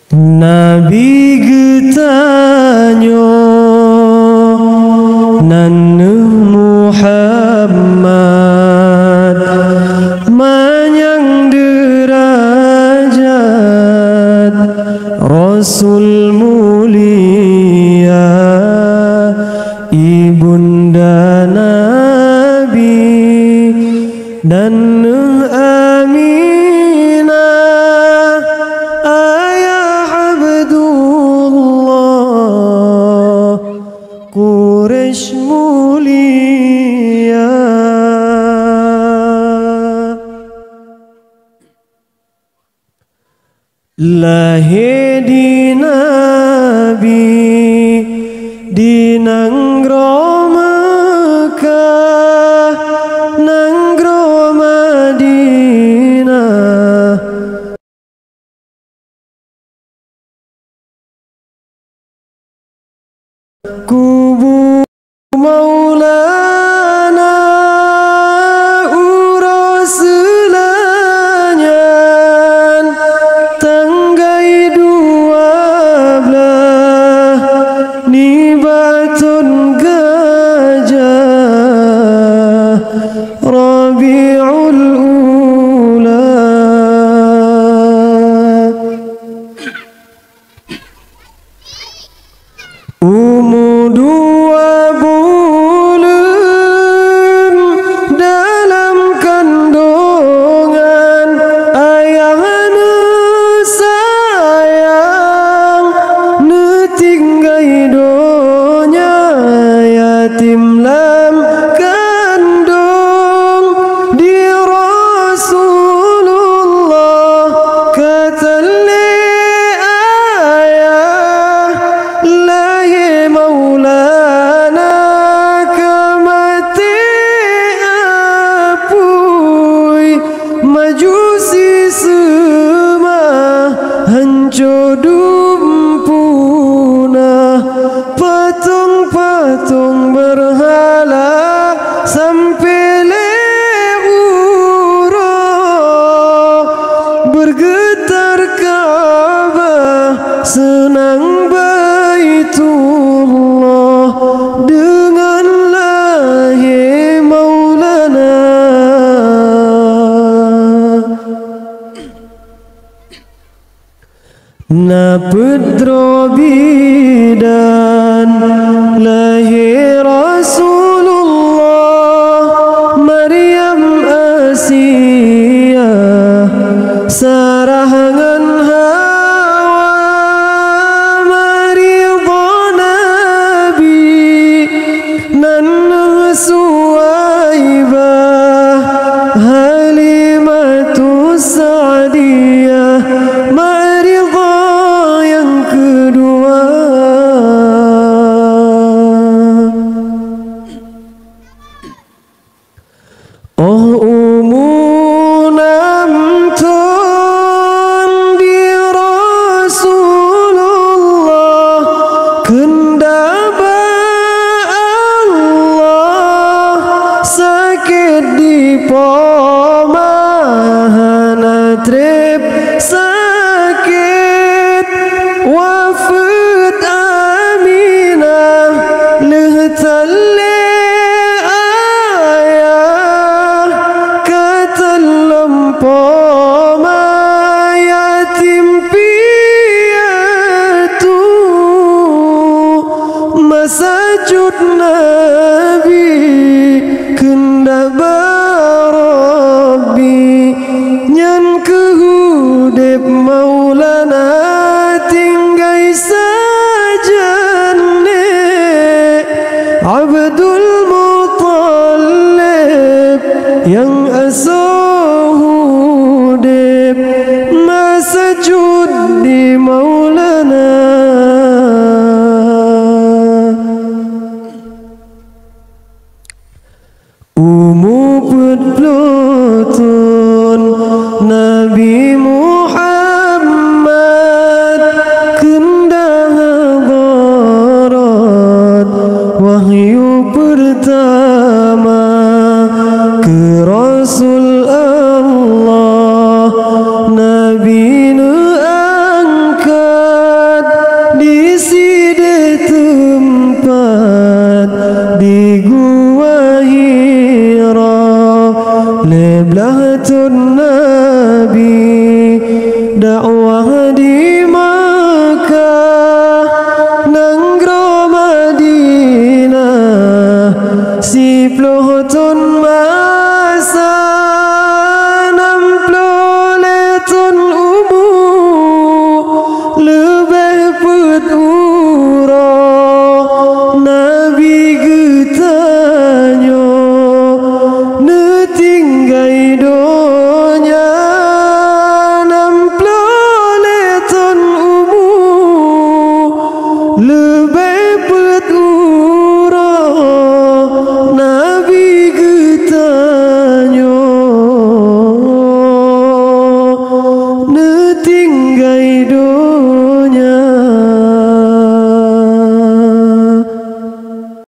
Nabi getanyo nanu Muhammad manyang derajat Rasul mulia ibunda Nabi dan Aminah ayah Abdullah Quraisy mulia. Lahir di Nabi di nanggro Mekah nanggro Madinah kubu Maulana uroselanyan tanggai 12 ni batun gajah Rabiul Ula umur 2 bulan dalam kandungan ayah nu sayang nu tinggai donya yatim lam kandung di Rasulullah katale ayah lahi Maulana kamati apui majusi semua hancur dumpuna patung-patung berhala sampai leura bergetar Ka'bah senang Baitullah dengan lahir Maulana. Na pedro bidan lahir Rasulullah Maryam Asia sarahangan Hawa maridha Nabi nan Suwaibah Halimatu Sa'diyah maridha yang kedua. Oh umunam ton di Rasulullah kendaba Allah sakit di pomahana trip sakit wafat Aminah lehtale ayah katalam poma yatim piatu masajud Nabi kendaba Rabbi nyan kehudep Maulana tinggai sajane Abdul Muttalib yang asahudep masajud di Maulana. dakwah di Makkah nanggro Madinah 10 tahun masa 60 tahun umur lebih putura Nabi getanyo netinggai donya 60 tahun umur